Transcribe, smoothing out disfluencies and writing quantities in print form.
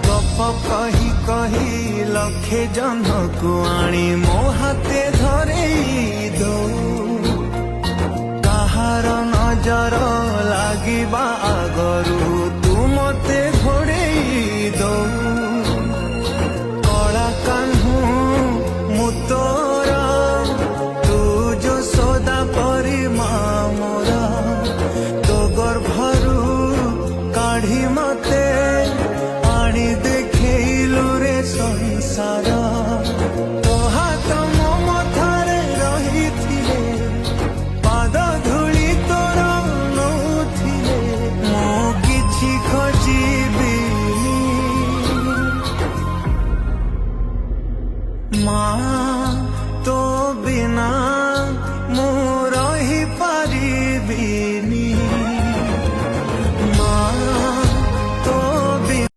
गप कही कही लक्षे जन को आनी मो हाथे धरे दो कहार नजर लागिबा आगरू